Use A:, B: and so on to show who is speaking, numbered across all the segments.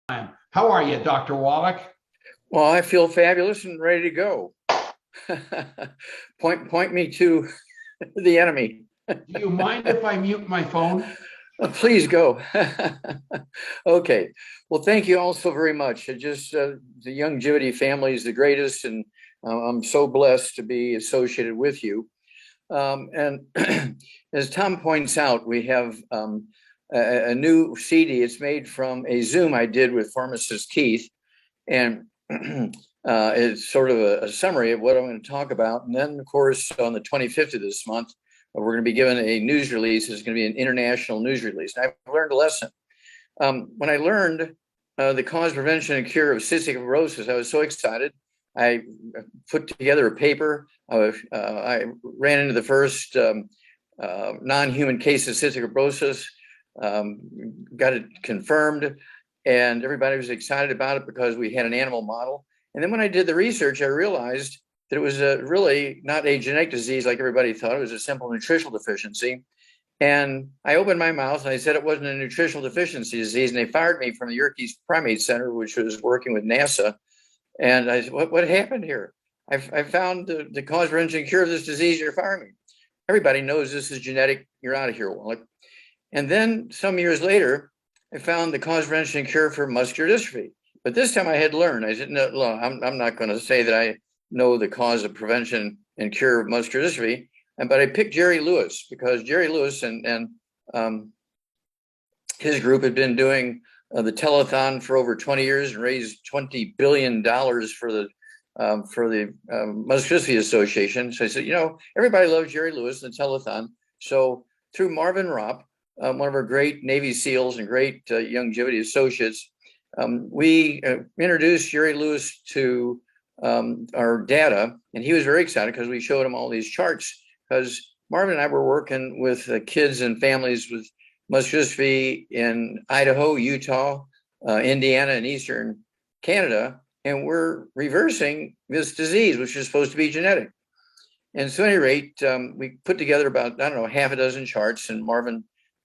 A: How are you, Dr. Wallach?
B: Well, I feel fabulous and ready to go. Point me to the enemy.
A: Do you mind if I mute my phone?
B: Please go. Okay. Well, thank you all so very much. The YOUNGEVITY family is the greatest, and I'm so blessed to be associated with you. And as Tom points out, we have a new CD. It's made from a Zoom I did with pharmacist Keith, and it's sort of a summary of what I'm going to talk about. And then, of course, on the 25th of this month, we're going to be given a news release. It's going to be an international news release. And I've learned a lesson. When I learned the cause, prevention, and cure of cystic fibrosis, I was so excited. I put together a paper. I ran into the first non-human case of cystic fibrosis, got it confirmed, and everybody was excited about it because we had an animal model. And then when I did the research, I realized that it was really not a genetic disease like everybody thought. It was a simple nutritional deficiency. And I opened my mouth and I said it wasn't a nutritional deficiency disease. And they fired me from the Yerkes Primate Center, which was working with NASA. And I said, what happened here? I found the cause, prevention, and cure of this disease. You're firing me. Everybody knows this is genetic. You're out of here, Wallach. And then some years later, I found the cause, prevention, and cure for muscular dystrophy. But this time I had learned. I said, no, I'm not going to say that I know the cause of prevention and cure of muscular dystrophy. But I picked Jerry Lewis because Jerry Lewis and his group had been doing the telethon for over 20 years and raised $20 billion for the Muscular Dystrophy Association. So I said, everybody loves Jerry Lewis and the telethon. So through Marvin Ropp, one of our great Navy SEALs and great YOUNGEVITY associates, we introduced Jerry Lewis to our data, and he was very excited because we showed him all these charts. Because Marvin and I were working with kids and families with muscular dystrophy in Idaho, Utah, Indiana, and Eastern Canada, and we're reversing this disease, which is supposed to be genetic. And so at any rate, we put together about, half a dozen charts, and Marvin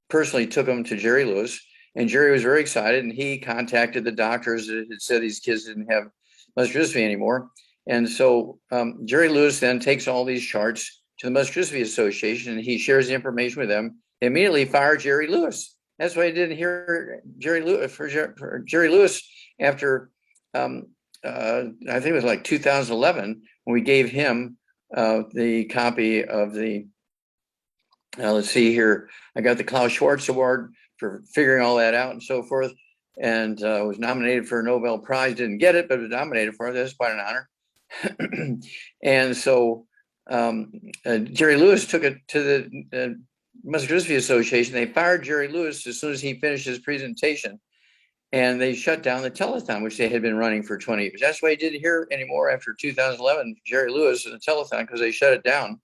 B: personally took them to Jerry Lewis. And Jerry was very excited, and he contacted the doctors that had said these kids didn't have muscular dystrophy anymore. And so Jerry Lewis then takes all these charts to the Muscular Dystrophy Association, and he shares the information with them. They immediately fired Jerry Lewis. That's why I didn't hear Jerry Lewis for Jerry Lewis after I think it was like 2011 when we gave him the copy of the. Let's see here. I got the Klaus Schwartz Award for figuring all that out and so forth, and was nominated for a Nobel Prize. Didn't get it, but was nominated for it. That's quite an honor. And so Jerry Lewis took it to the Muscular Dystrophy Association. They fired Jerry Lewis as soon as he finished his presentation, and they shut down the telethon, which they had been running for 20 years. That's why I didn't hear anymore after 2011, Jerry Lewis and the telethon, because they shut it down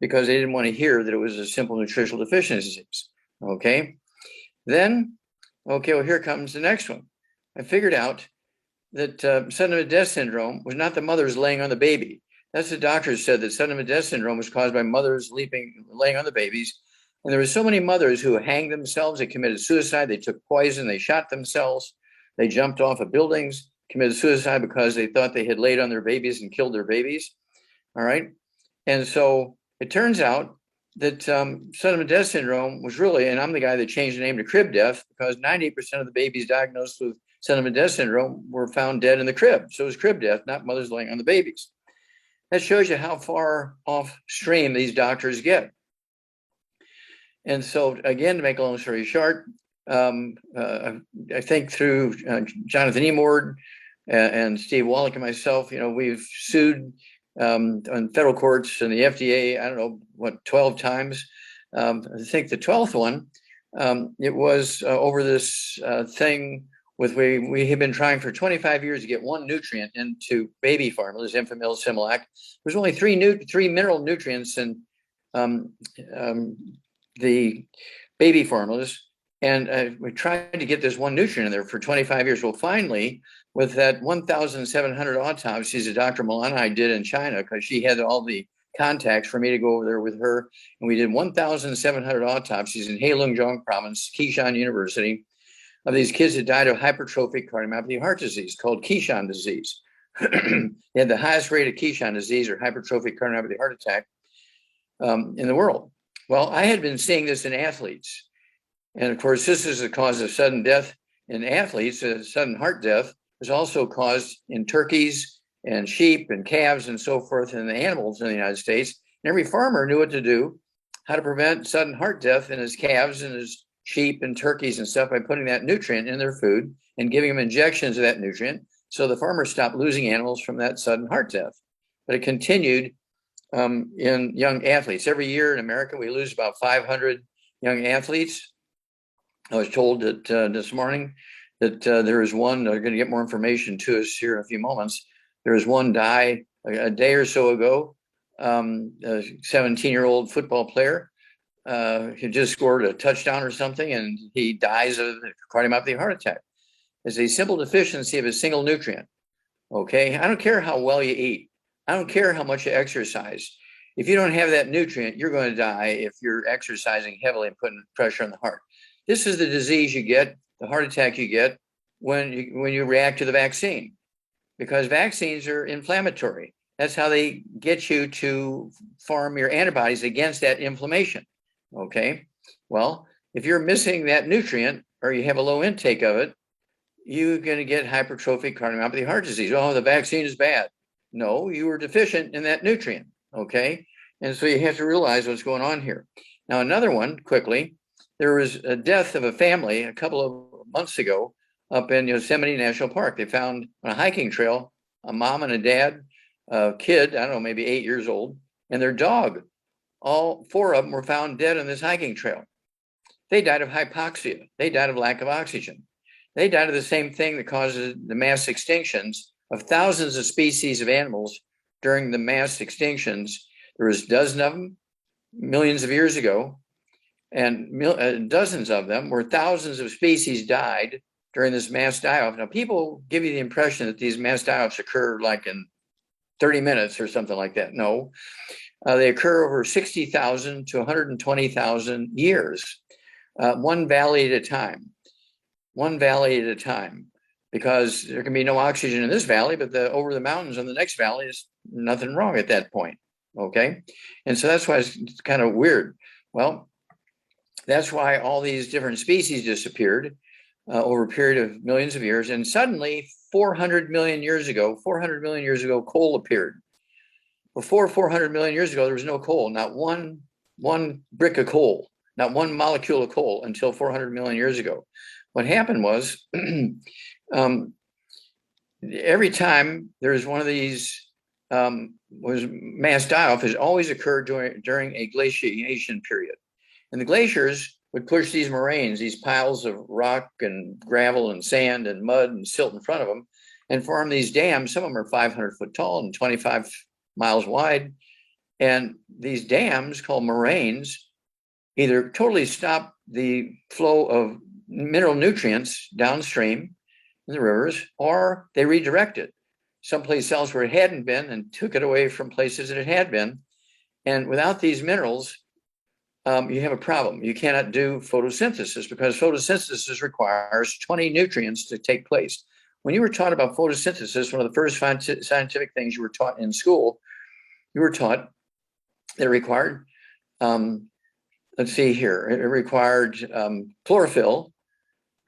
B: because they didn't want to hear that it was a simple nutritional deficiency. Okay. Then, well, here comes the next one. I figured out that sudden death syndrome was not the mothers laying on the baby. That's the doctors said that sudden death syndrome was caused by mothers laying on the babies. And there were so many mothers who hanged themselves. They committed suicide. They took poison. They shot themselves. They jumped off of buildings, committed suicide because they thought they had laid on their babies and killed their babies. All right. And so it turns out that sudden death syndrome was really, and I'm the guy that changed the name to crib death, because 90% of the babies diagnosed with sudden death syndrome were found dead in the crib. So it was crib death, not mothers laying on the babies. That shows you how far off stream these doctors get. And so, again, to make a long story short, I think through Jonathan Emord and Steve Wallach and myself, we've sued on federal courts and the FDA, 12 times. I think the 12th one, it was over this thing we have been trying for 25 years to get one nutrient into baby formulas, Enfamil, Similac. There's only three mineral nutrients in the baby formulas, and we tried to get this one nutrient in there for 25 years. Well, finally, with that 1,700 autopsies that Dr. Milani did in China, because she had all the contacts for me to go over there with her, and we did 1,700 autopsies in Heilongjiang Province, Kishan University. of these kids that died of hypertrophic cardiomyopathy heart disease called Keyshawn disease. They had the highest rate of Keyshawn disease or hypertrophic cardiomyopathy heart attack in the world. Well, I had been seeing this in athletes. And of course, this is the cause of sudden death in athletes. Sudden heart death is also caused in turkeys and sheep and calves and so forth in the animals in the United States. And every farmer knew what to do, how to prevent sudden heart death in his calves and his sheep and turkeys and stuff by putting that nutrient in their food and giving them injections of that nutrient. So the farmers stopped losing animals from that sudden heart death. But it continued in young athletes. Every year in America, we lose about 500 young athletes. I was told that this morning that there is one, they're going to get more information to us here in a few moments. There is one die a day or so ago, a 17-year-old football player who just scored a touchdown or something, and he dies of cardiomyopathy heart attack. It's a simple deficiency of a single nutrient. Okay, I don't care how well you eat. I don't care how much you exercise. If you don't have that nutrient, you're going to die if you're exercising heavily and putting pressure on the heart. This is the disease you get, the heart attack you get when you react to the vaccine, because vaccines are inflammatory. That's how they get you to form your antibodies against that inflammation. Okay, well, if you're missing that nutrient or you have a low intake of it, you're going to get hypertrophic cardiomyopathy heart disease. Oh, the vaccine is bad. No, you were deficient in that nutrient. Okay, and so you have to realize what's going on here. Now, another one quickly. There was a death of a family a couple of months ago up in Yosemite National Park. They found on a hiking trail a mom and a dad, a kid, I don't know, maybe 8 years old, and their dog. All four of them were found dead on this hiking trail. They died of hypoxia. They died of lack of oxygen. They died of the same thing that causes the mass extinctions of thousands of species of animals during the mass extinctions. There was dozens of them millions of years ago, and dozens of them where thousands of species died during this mass die-off. Now, people give you the impression that these mass die-offs occur like in 30 minutes or something like that. No, they occur over 60,000 to 120,000 years, one valley at a time. One valley at a time, because there can be no oxygen in this valley, but over the mountains in the next valley is nothing wrong at that point. Okay, and so that's why it's kind of weird. Well, that's why all these different species disappeared over a period of millions of years. And suddenly, 400 million years ago, coal appeared. Before 400 million years ago, there was no coal, not one brick of coal, not one molecule of coal until 400 million years ago. What happened was every time there's one of these was mass die-off has always occurred during a glaciation period. And the glaciers would push these moraines, these piles of rock and gravel and sand and mud and silt in front of them, and form these dams. Some of them are 500 foot tall and 25 miles wide. And these dams, called moraines, either totally stop the flow of mineral nutrients downstream in the rivers, or they redirect it someplace else where it hadn't been and took it away from places that it had been. And without these minerals, you have a problem. You cannot do photosynthesis, because photosynthesis requires 20 nutrients to take place. When you were taught about photosynthesis, one of the first scientific things you were taught in school, you were taught that it required, let's see here, it required chlorophyll,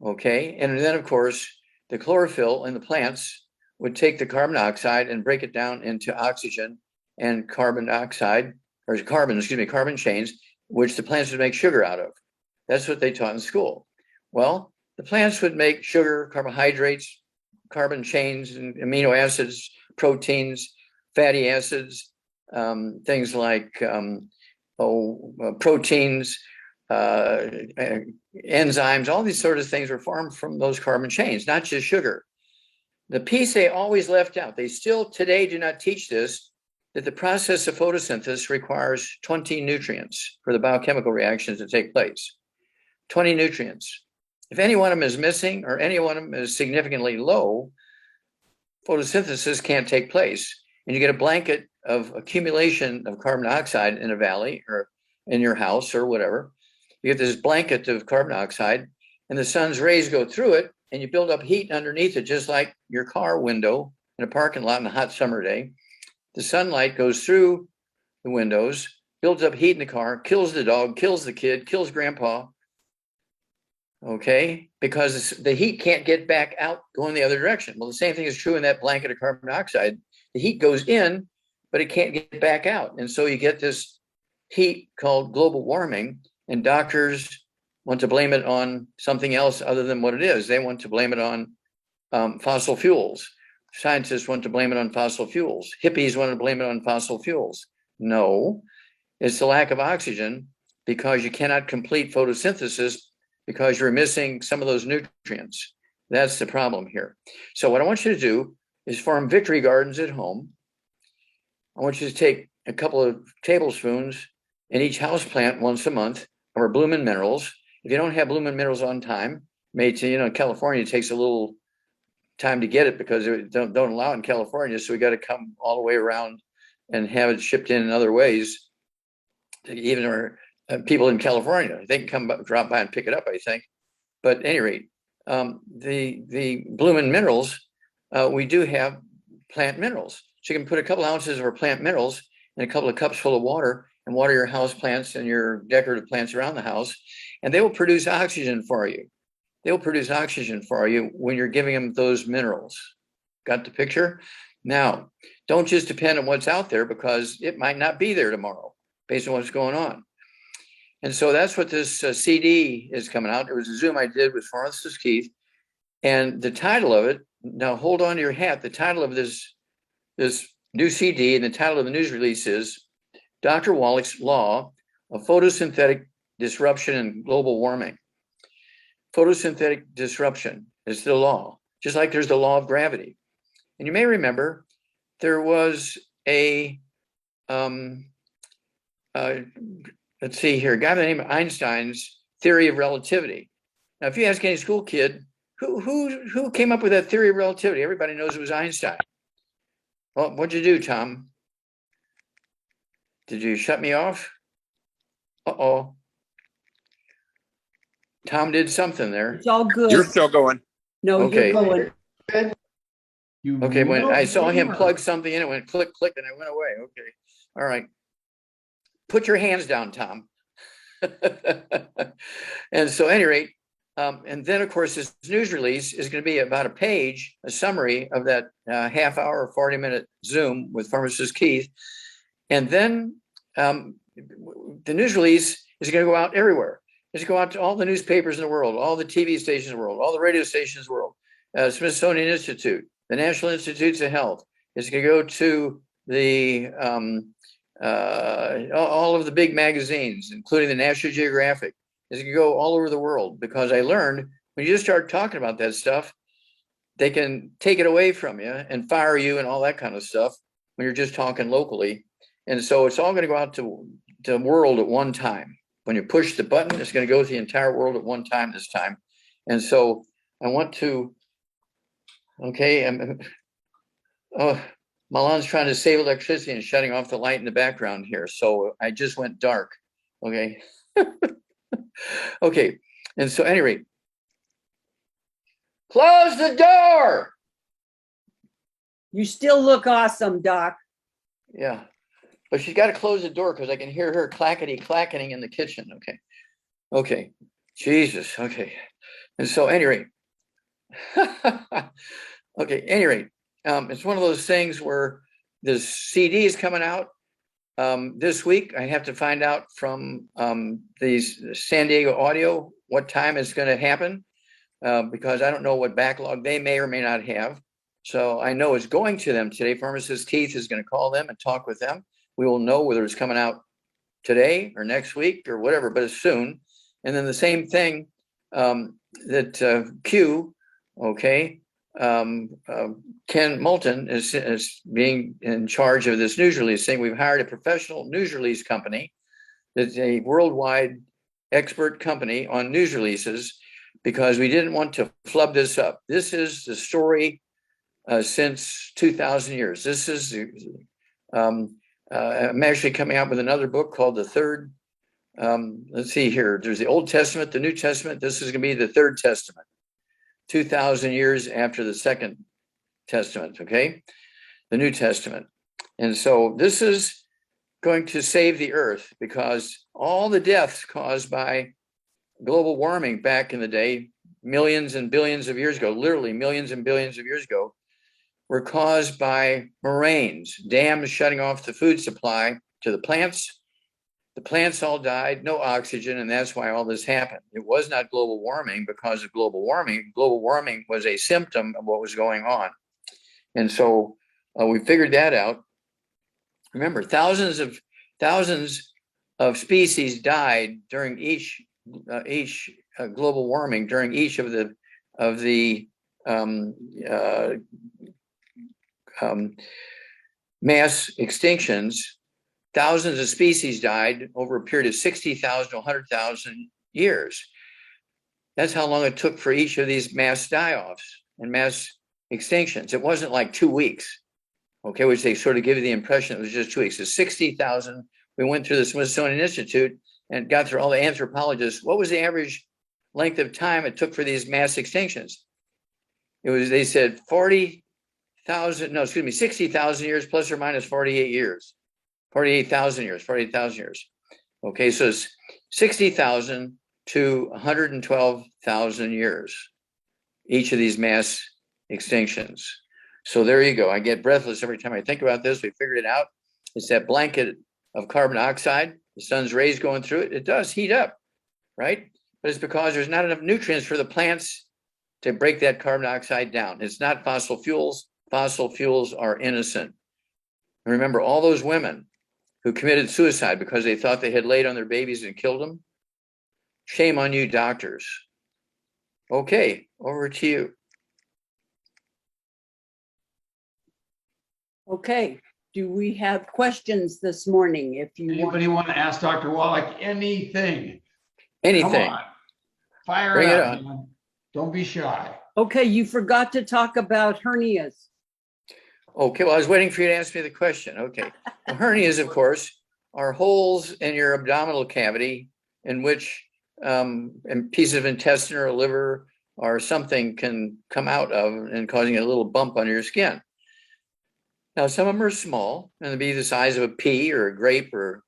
B: okay? And then, of course, the chlorophyll in the plants would take the carbon dioxide and break it down into oxygen and carbon dioxide, or carbon chains, which the plants would make sugar out of. That's what they taught in school. Well, the plants would make sugar, carbohydrates, carbon chains, and amino acids, proteins, fatty acids, things like proteins, enzymes, all these sort of things were formed from those carbon chains, not just sugar. The piece they always left out, they still today do not teach this, that the process of photosynthesis requires 20 nutrients for the biochemical reactions to take place. 20 nutrients. If any one of them is missing or any one of them is significantly low, photosynthesis can't take place. And you get a blanket of accumulation of carbon dioxide in a valley or in your house or whatever. You get this blanket of carbon dioxide, and the sun's rays go through it, and you build up heat underneath it, just like your car window in a parking lot on a hot summer day. The sunlight goes through the windows, builds up heat in the car, kills the dog, kills the kid, kills grandpa. Okay, because the heat can't get back out going the other direction. Well, the same thing is true in that blanket of carbon dioxide. The heat goes in, but it can't get back out. And so you get this heat called global warming, and doctors want to blame it on something else other than what it is. They want to blame it on fossil fuels. Scientists want to blame it on fossil fuels. Hippies want to blame it on fossil fuels. No, it's the lack of oxygen, because you cannot complete photosynthesis because you're missing some of those nutrients. That's the problem here. So what I want you to do is form victory gardens at home. I want you to take a couple of tablespoons in each house plant once a month of our Bloomin' Minerals. If you don't have Bloomin' Minerals on time, in California, it takes a little time to get it because they don't allow it in California. So we got to come all the way around and have it shipped in other ways. Even our people in California, they can come drop by and pick it up, I think. But at any rate, the Bloomin' Minerals, we do have plant minerals. So you can put a couple ounces of our plant minerals in a couple of cups full of water and water your house plants and your decorative plants around the house, and they will produce oxygen for you. They will produce oxygen for you when you're giving them those minerals. Got the picture? Now, don't just depend on what's out there, because it might not be there tomorrow based on what's going on. And so that's what this CD is coming out. It was a Zoom I did with Francis Keith. And the title of it, now hold on to your hat, the title of this new CD and the title of the news release is Dr. Wallach's Law of Photosynthetic Disruption and Global Warming. Photosynthetic disruption is the law, just like there's the law of gravity. And you may remember there was let's see here, a guy by the name of Einstein's theory of relativity. Now, if you ask any school kid, who came up with that theory of relativity? Everybody knows it was Einstein. Well, what'd you do, Tom? Did you shut me off? Uh-oh. Tom did something there.
C: It's all good.
D: You're still going.
C: No,
B: Okay.
C: you're going.
B: Okay, when I saw him plug something in, it went click, click, and it went away. Okay. All right. Put your hands down, Tom. And so, at any rate, and then, of course, this news release is going to be about a page, a summary of that half hour, 40-minute Zoom with pharmacist Keith. And then the news release is going to go out everywhere. It's going to go out to all the newspapers in the world, all the TV stations in the world, all the radio stations in the world, Smithsonian Institute, the National Institutes of Health. It's going to go to the all of the big magazines, including the National Geographic. It's going to go all over the world, because I learned when you just start talking about that stuff, they can take it away from you and fire you and all that kind of stuff when you're just talking locally. And so it's all going to go out to the world at one time. When you push the button, it's going to go to the entire world at one time this time. And so I want to, okay, Milan's trying to save electricity and shutting off the light in the background here. So I just went dark, okay? Okay, and so anyway, close the door.
C: You still look awesome, Doc.
B: Yeah, but she's got to close the door because I can hear her clackety-clacketing in the kitchen. Okay, okay, Jesus, okay. And so anyway, okay, anyway, it's one of those things where this CD is coming out this week. I have to find out from these San Diego Audio what time it's going to happen, because I don't know what backlog they may or may not have. So I know it's going to them today. Pharmacist Keith is going to call them and talk with them. We will know whether it's coming out today or next week or whatever, but it's soon. And then the same thing that Q, okay, Ken Moulton is being in charge of this news release thing. We've hired a professional news release company that's a worldwide expert company on news releases, because we didn't want to flub this up. This is the story since 2,000 years. This is, I'm actually coming out with another book called The Third let's see here. There's the Old Testament, the New Testament. This is going to be the Third Testament, 2,000 years after the Second Testament, okay? The New Testament. And so this is going to save the earth, because all the deaths caused by global warming back in the day, millions and billions of years ago, literally millions and billions of years ago, were caused by moraines, dams shutting off the food supply to the plants. The plants all died, no oxygen, and that's why all this happened. It was not global warming because of global warming. Global warming was a symptom of what was going on. And so we figured that out. Remember, thousands of species died during each global warming, during each of the mass extinctions. Thousands of species died over a period of 60,000 to 100,000 years. That's how long it took for each of these mass die-offs and mass extinctions. It wasn't like 2 weeks, okay, which they sort of give you the impression it was just 2 weeks. It's 60,000. We went through the Smithsonian Institute and got through all the anthropologists. What was the average length of time it took for these mass extinctions? It was, they said 60,000 years plus or minus 48 years. 48,000 years, 48,000 years. Okay, so it's 60,000 to 112,000 years, each of these mass extinctions. So there you go. I get breathless every time I think about this. We figured it out. It's that blanket of carbon dioxide, the sun's rays going through it. It does heat up, right? But it's because there's not enough nutrients for the plants to break that carbon dioxide down. It's not fossil fuels. Fossil fuels are innocent. And remember, all those women who committed suicide because they thought they had laid on their babies and killed them, shame on you, doctors. Okay, over to you.
C: Okay, do we have questions this morning? If you
A: Anybody want to ask Dr. Wallach anything?
B: Anything.
A: Come on. Fire
B: Bring
A: it
B: it
A: up,
B: on.
A: man. Don't be shy.
C: Okay, you forgot to talk about hernias.
B: Okay, well, I was waiting for you to ask me the question. Okay. Well, hernias, of course, are holes in your abdominal cavity in which a piece of intestine or a liver or something can come out of and causing a little bump on your skin. Now, some of them are small and they'll be the size of a pea or a grape or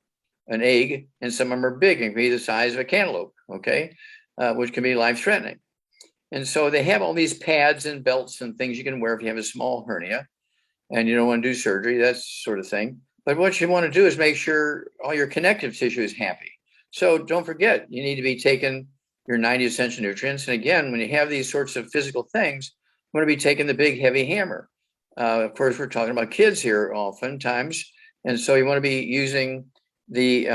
B: an egg, and some of them are big and can be the size of a cantaloupe, okay, which can be life-threatening. And so they have all these pads and belts and things you can wear if you have a small hernia and you don't want to do surgery, that sort of thing. But what you want to do is make sure all your connective tissue is happy. So don't forget, you need to be taking your 90 essential nutrients. And again, when you have these sorts of physical things, you want to be taking the big heavy hammer. Of course, we're talking about kids here oftentimes. And so you want to be using the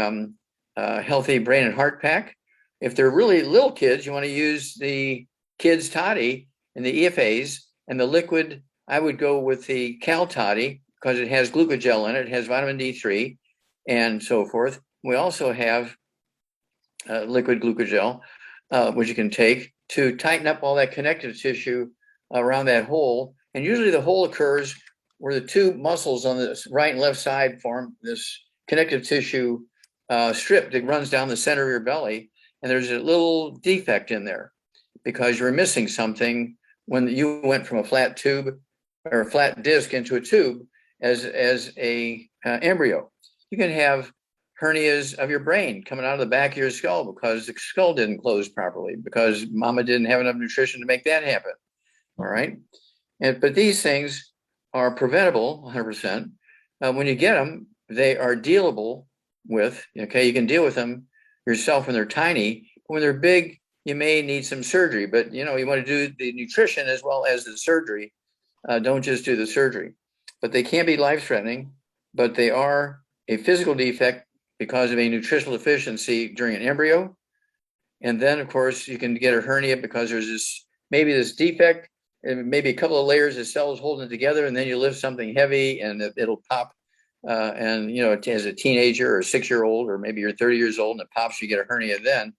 B: Healthy Brain and Heart Pack. If they're really little kids, you want to use the Kids Toddy and the EFAs, and the liquid. I would go with the Cal Toddy because it has glucogel in it. It has vitamin D3 and so forth. We also have liquid glucogel, which you can take to tighten up all that connective tissue around that hole. And usually the hole occurs where the two muscles on the right and left side form this connective tissue strip that runs down the center of your belly. And there's a little defect in there because you're missing something when you went from a flat tube or a flat disc into a tube as a embryo. You can have hernias of your brain coming out of the back of your skull because the skull didn't close properly because mama didn't have enough nutrition to make that happen. All right. But these things are preventable 100%. When you get them, they are dealable with. Okay, you can deal with them yourself when they're tiny. When they're big, you may need some surgery, but you want to do the nutrition as well as the surgery. Don't just do the surgery. But they can be life-threatening, but they are a physical defect because of a nutritional deficiency during an embryo. And then, of course, you can get a hernia because there's this defect, and maybe a couple of layers of cells holding it together, and then you lift something heavy and it'll pop. And as a teenager or a 6-year-old, or maybe you're 30 years old and it pops, you get a hernia then.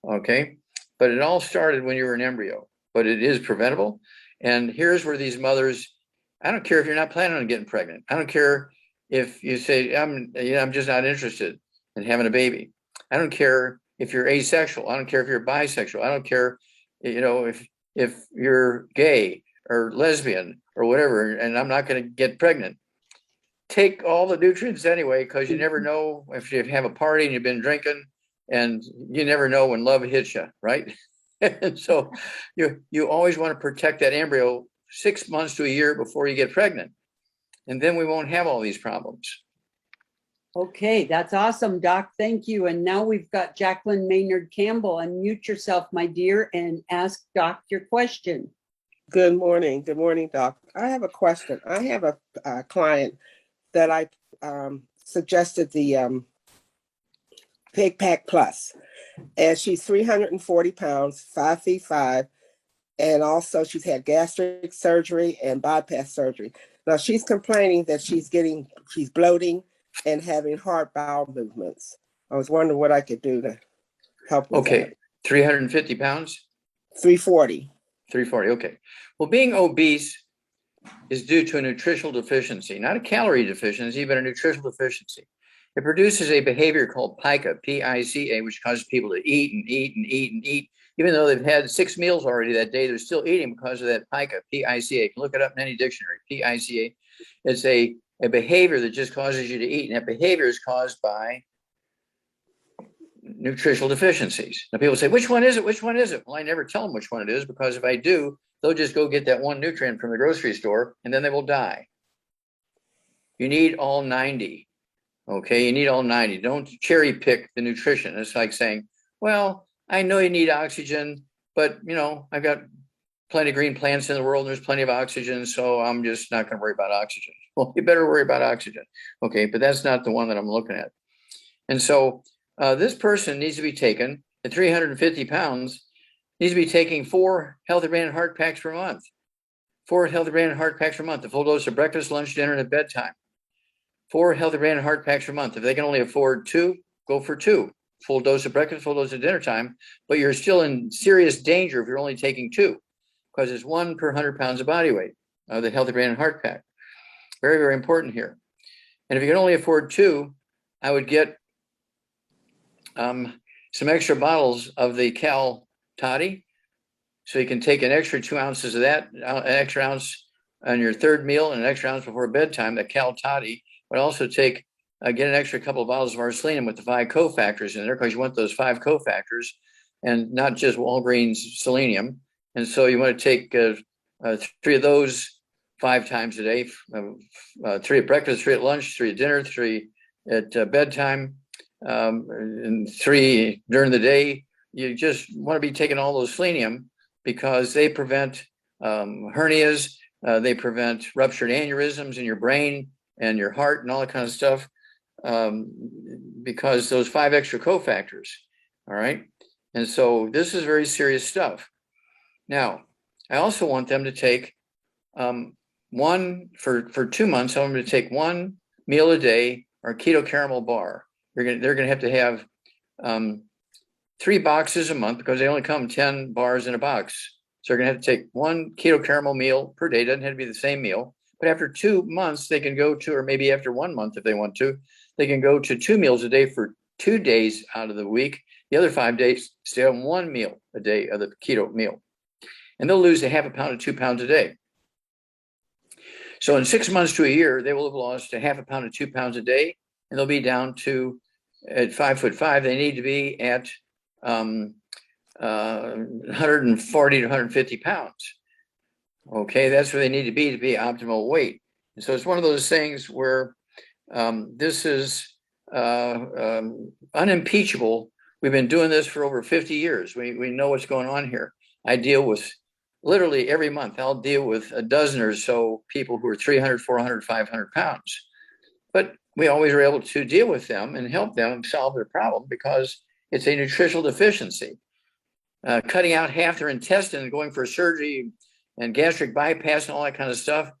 B: Okay. But it all started when you were an embryo, but it is preventable. And here's where these mothers, I don't care if you're not planning on getting pregnant. I don't care if you say, I'm just not interested in having a baby. I don't care if you're asexual. I don't care if you're bisexual. I don't care, if you're gay or lesbian or whatever, and I'm not going to get pregnant. Take all the nutrients anyway, because you never know if you have a party and you've been drinking, and you never know when love hits you, right? And so you always want to protect that embryo 6 months to a year before you get pregnant. And then we won't have all these problems.
C: Okay, that's awesome, Doc. Thank you. And now we've got Jacqueline Maynard Campbell. Unmute yourself, my dear, and ask Doc your question.
D: Good morning. Good morning, Doc. I have a question. I have a client that I suggested the Pig Pack Plus, and she's 340 pounds, 5'5", and also she's had gastric surgery and bypass surgery. Now she's complaining that she's bloating and having hard bowel movements. I was wondering what I could do to help with
B: Okay,
D: that.
B: 350 pounds?
D: 340.
B: 340, okay. Well, being obese is due to a nutritional deficiency, not a calorie deficiency, but a nutritional deficiency. It produces a behavior called pica, P-I-C-A, which causes people to eat and eat and eat and eat. Even though they've had 6 meals already that day, they're still eating because of that pica, P-I-C-A. You can look it up in any dictionary, P-I-C-A. It's a behavior that just causes you to eat, and that behavior is caused by nutritional deficiencies. Now people say, which one is it? Which one is it? Well, I never tell them which one it is, because if I do, they'll just go get that one nutrient from the grocery store and then they will die. You need all 90. Okay, you need all 90. Don't cherry pick the nutrition. It's like saying, well, I know you need oxygen, but I've got plenty of green plants in the world and there's plenty of oxygen, so I'm just not going to worry about oxygen. Well, you better worry about oxygen. Okay, but that's not the one that I'm looking at. And so this person needs to be taken at 350 pounds, needs to be taking 4 Healthy Brain and Heart Packs per month. 4 Healthy Brain and Heart Packs per month, a full dose of breakfast, lunch, dinner, and at bedtime. 4 Healthy Brain and Heart Packs per month. If they can only afford 2, go for 2. Full dose of breakfast, full dose of dinner time, but you're still in serious danger if you're only taking 2, because it's 1 per 100 pounds of body weight of the Healthy Brain and Heart Pack. Very, very important here. And if you can only afford 2, I would get some extra bottles of the Cal Toddy. So you can take an extra 2 ounces of that, an extra ounce on your third meal and an extra ounce before bedtime, the Cal Toddy. But also take, get an extra couple of bottles of arsenum with the 5 cofactors in there, because you want those 5 cofactors and not just Walgreens selenium. And so you want to take 3 of those 5 times a day, 3 at breakfast, 3 at lunch, 3 at dinner, 3 at bedtime, and 3 during the day. You just want to be taking all those selenium, because they prevent hernias, they prevent ruptured aneurysms in your brain and your heart and all that kind of stuff, because those 5 extra cofactors. All right. And so this is very serious stuff. Now, I also want them to take for 2 months, I want them to take 1 meal a day or keto caramel bar. They're going to have 3 boxes a month, because they only come 10 bars in a box. So they're going to have to take 1 keto caramel meal per day. Doesn't have to be the same meal. But after 2 months, they can go to, or maybe after 1 month if they want to, they can go to 2 meals a day for 2 days out of the week. The other 5 days, stay on 1 meal a day of the keto meal. And they'll lose a half a pound to 2 pounds a day. So in 6 months to a year, they will have lost a half a pound to 2 pounds a day, and they'll be down to, at 5'5", they need to be at 140 to 150 pounds. Okay, that's where they need to be optimal weight. And so it's one of those things where this is unimpeachable. We've been doing this for over 50 years. We know what's going on here. I deal with literally every month, I'll deal with a dozen or so people who are 300, 400, 500 pounds. But we always are able to deal with them and help them solve their problem, because it's a nutritional deficiency. Cutting out half their intestine and going for surgery and gastric bypass and all that kind of stuff,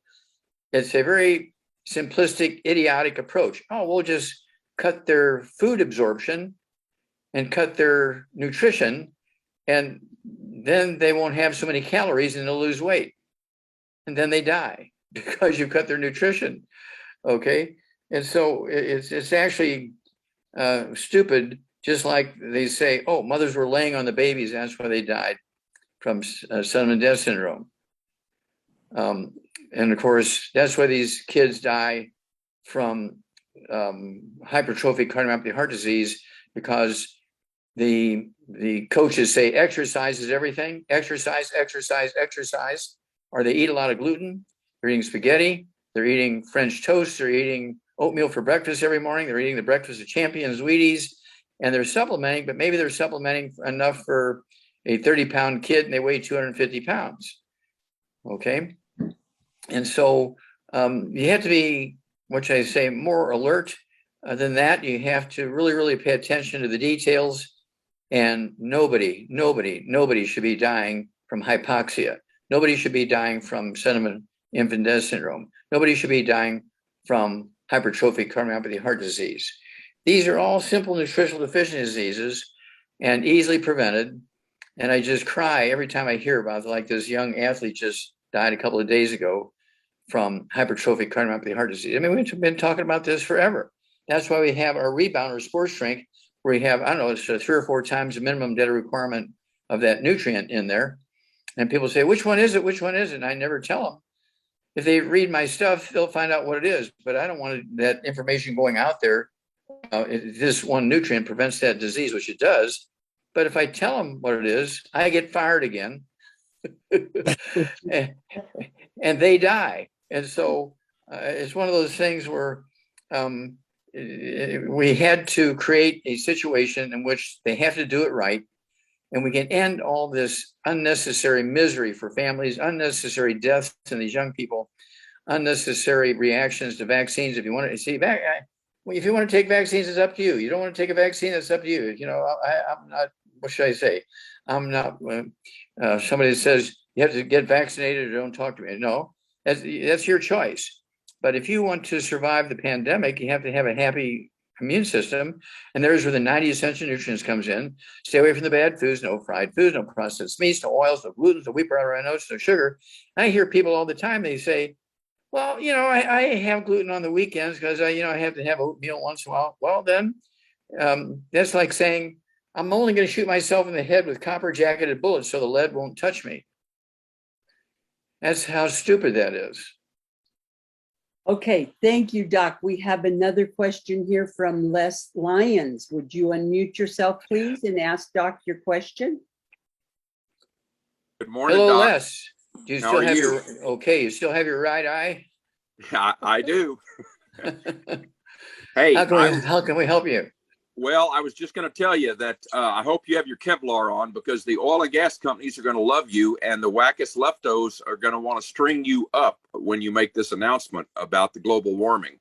B: it's a very simplistic, idiotic approach. Oh, we'll just cut their food absorption and cut their nutrition, and then they won't have so many calories and they'll lose weight. And then they die because you cut their nutrition. Okay. And so it's actually stupid Just like they say, oh, mothers were laying on the babies, that's why they died from sudden death syndrome. And of course, that's why these kids die from hypertrophic cardiomyopathy heart disease, because the coaches say exercise is everything. Exercise, exercise, exercise. Or they eat a lot of gluten. They're eating spaghetti. They're eating French toast. They're eating oatmeal for breakfast every morning. They're eating the breakfast of champions, Wheaties, and they're supplementing, but maybe they're supplementing enough for a 30-pound kid and they weigh 250 pounds. Okay. And so you have to be, what should I say, more alert than that. You have to really, really pay attention to the details. And nobody should be dying from hypoxia. Nobody should be dying from sudden infant death syndrome. Nobody should be dying from hypertrophic cardiomyopathy heart disease. These are all simple nutritional deficiency diseases and easily prevented. And I just cry every time I hear about it, like this young athlete just died a couple of days ago from hypertrophic cardiomyopathy heart disease. I mean, we've been talking about this forever. That's why we have our rebound or sports drink, where we have, I don't know, it's 3 or 4 times the minimum data requirement of that nutrient in there. And people say, which one is it? Which one is it? And I never tell them. If they read my stuff, they'll find out what it is. But I don't want that information going out there. This one nutrient prevents that disease, which it does. But if I tell them what it is, I get fired again. And they die. And so it's one of those things where we had to create a situation in which they have to do it right. And we can end all this unnecessary misery for families, unnecessary deaths in these young people, unnecessary reactions to vaccines. If you want to see, if you want to take vaccines, it's up to you. You don't want to take a vaccine, it's up to you. You know, I'm not, what should I say? I'm not somebody that says you have to get vaccinated or don't talk to me. No, that's your choice. But if you want to survive the pandemic, you have to have a happy immune system. And there's where the 90 essential nutrients comes in. Stay away from the bad foods, no fried foods, no processed meats, no oils, no gluten, no wheat, brown oats, no sugar. And I hear people all the time, they say, well, you know, I have gluten on the weekends because I have to have oatmeal once in a while. Well, then that's like saying, I'm only going to shoot myself in the head with copper jacketed bullets so the lead won't touch me. That's how stupid that is.
C: Okay, thank you, Doc. We have another question here from Les Lyons. Would you unmute yourself, please, and ask Doc your question?
E: Good morning,
B: Hello,
E: Doc.
B: Les. Do you still have you still have your right eye?
E: I do. Hey,
B: how can we help you?
E: Well, I was just going to tell you that I hope you have your Kevlar on, because the oil and gas companies are going to love you, and the wackest leftos are going to want to string you up when you make this announcement about the global warming.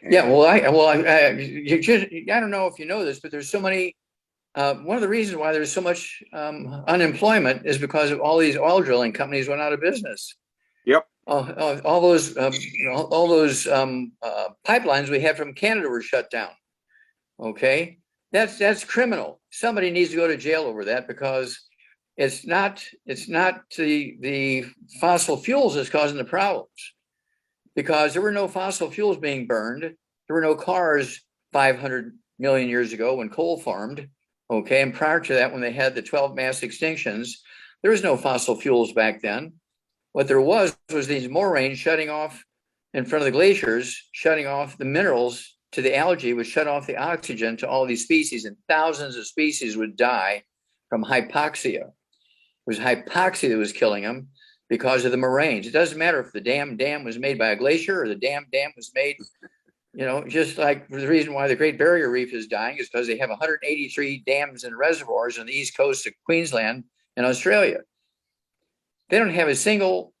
B: Yeah, I don't know if you know this, but there's so many. One of the reasons why there's so much unemployment is because of all these oil drilling companies went out of business.
E: Yep.
B: All those pipelines we had from Canada were shut down. Okay, that's criminal. Somebody needs to go to jail over that, because it's not the fossil fuels that's causing the problems, because there were no fossil fuels being burned. There were no cars 500 million years ago when coal farmed. Okay, and prior to that, when they had the 12 mass extinctions, there was no fossil fuels back then. What there was these moraines shutting off in front of the glaciers, shutting off the minerals to the algae, would shut off the oxygen to all these species, and thousands of species would die from hypoxia. It was hypoxia that was killing them because of the moraines. It doesn't matter if the dam was made by a glacier or the dam was made, just like the reason why the Great Barrier Reef is dying is because they have 183 dams and reservoirs on the east coast of Queensland and Australia. They don't have a single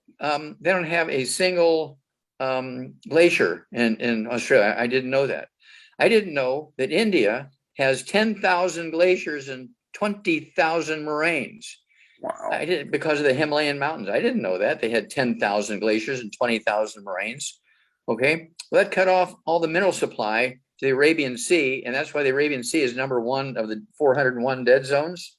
B: glacier in Australia. I didn't know that. I didn't know that India has 10,000 glaciers and 20,000 moraines.
E: Wow.
B: I didn't, because of the Himalayan mountains. I didn't know that they had 10,000 glaciers and 20,000 moraines. Okay, well, that cut off all the mineral supply to the Arabian Sea, and that's why the Arabian Sea is #1 of the 401 dead zones.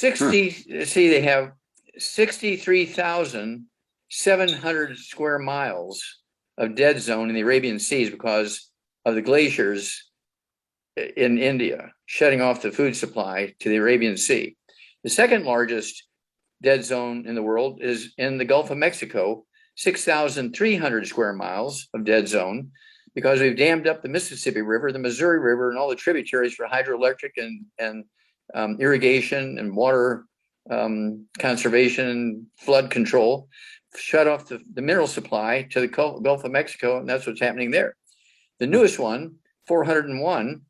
B: They have 63,700 square miles of dead zone in the Arabian Seas because of the glaciers in India, shutting off the food supply to the Arabian Sea. The second largest dead zone in the world is in the Gulf of Mexico, 6,300 square miles of dead zone, because we've dammed up the Mississippi River, the Missouri River, and all the tributaries for hydroelectric and irrigation and water conservation, flood control, shut off the mineral supply to the Gulf of Mexico, and that's what's happening there. The newest one, 401,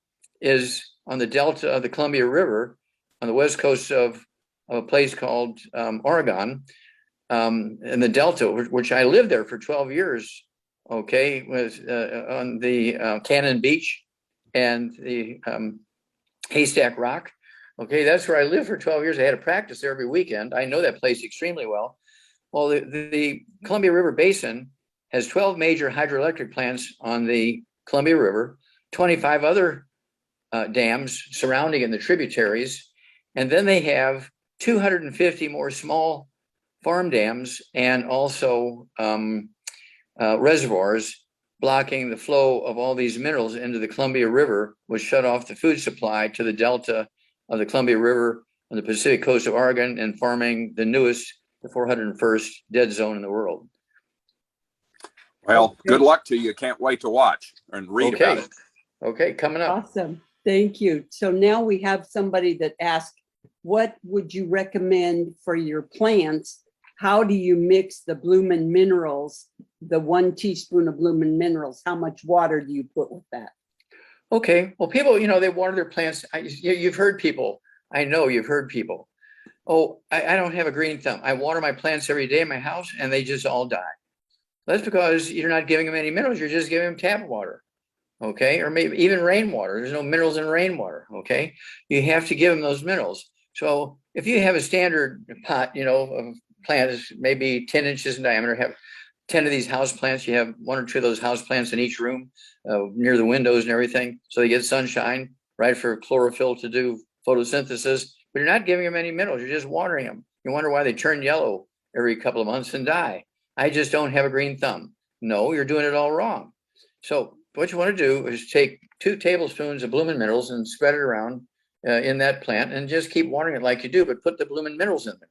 B: is on the delta of the Columbia River on the west coast of a place called Oregon, in the delta, which I lived there for 12 years, okay, was on the Cannon Beach and the Haystack Rock. Okay, that's where I lived for 12 years. I had a practice there every weekend. I know that place extremely well. Well, the Columbia River Basin has 12 major hydroelectric plants on the Columbia River, 25 other dams surrounding in the tributaries, and then they have 250 more small farm dams and also reservoirs blocking the flow of all these minerals into the Columbia River, which shut off the food supply to the delta of the Columbia River on the Pacific coast of Oregon and forming the newest, the 401st dead zone in the world.
E: Well, good luck to you. Can't wait to watch and read about it.
B: Okay, coming up.
C: Awesome. Thank you. So now we have somebody that asked, what would you recommend for your plants? How do you mix the Bloomin' Minerals, the 1 teaspoon of Bloomin' Minerals? How much water do you put with that?
B: Okay, well, people, they water their plants. You've heard people. I know you've heard people. Oh, I don't have a green thumb. I water my plants every day in my house and they just all die. That's because you're not giving them any minerals. You're just giving them tap water. Okay, or maybe even rainwater. There's no minerals in rainwater. Okay, you have to give them those minerals. So if you have a standard pot, of plants, maybe 10 inches in diameter, have 10 of these house plants, you have 1 or 2 of those house plants in each room near the windows and everything. So they get sunshine, right, for chlorophyll to do photosynthesis, but you're not giving them any minerals. You're just watering them. You wonder why they turn yellow every couple of months and die. I just don't have a green thumb. No, you're doing it all wrong. So what you want to do is take 2 tablespoons of Bloomin' Minerals and spread it around in that plant and just keep watering it like you do, but put the Bloomin' Minerals in there.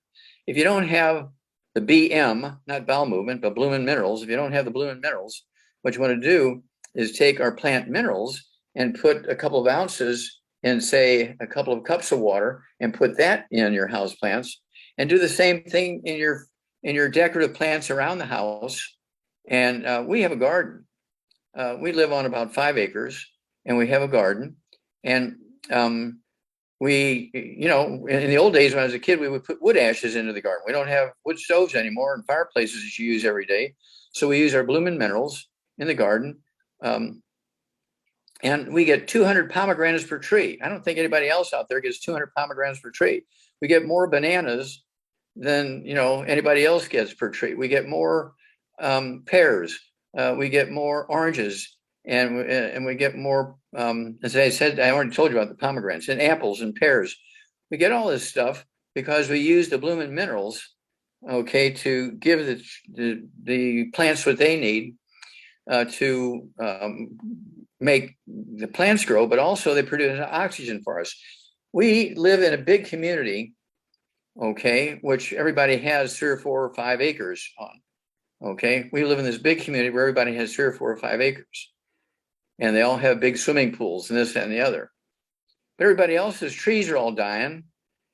B: If you don't have the BM, not bowel movement, but Bloomin' Minerals, if you don't have the Bloomin' Minerals, what you want to do is take our plant minerals and put a couple of ounces in, say, a couple of cups of water and put that in your house plants, and do the same thing in your decorative plants around the house. And we have a garden. We live on about 5 acres and we have a garden. And we, in the old days when I was a kid, we would put wood ashes into the garden. We don't have wood stoves anymore and fireplaces that you use every day. So we use our Bloomin' Minerals in the garden. And we get 200 pomegranates per tree. I don't think anybody else out there gets 200 pomegranates per tree. We get more bananas than anybody else gets per tree. We get more pears. We get more oranges, and we get more. As I said, I already told you about the pomegranates and apples and pears. We get all this stuff because we use the Bloomin' Minerals, okay, to give the plants what they need to make the plants grow, but also they produce oxygen for us. We live in a big community, okay, which everybody has 3 or 4 or 5 acres on. Okay, we live in this big community where everybody has 3 or 4 or 5 acres, and they all have big swimming pools and this, that, and the other. But everybody else's trees are all dying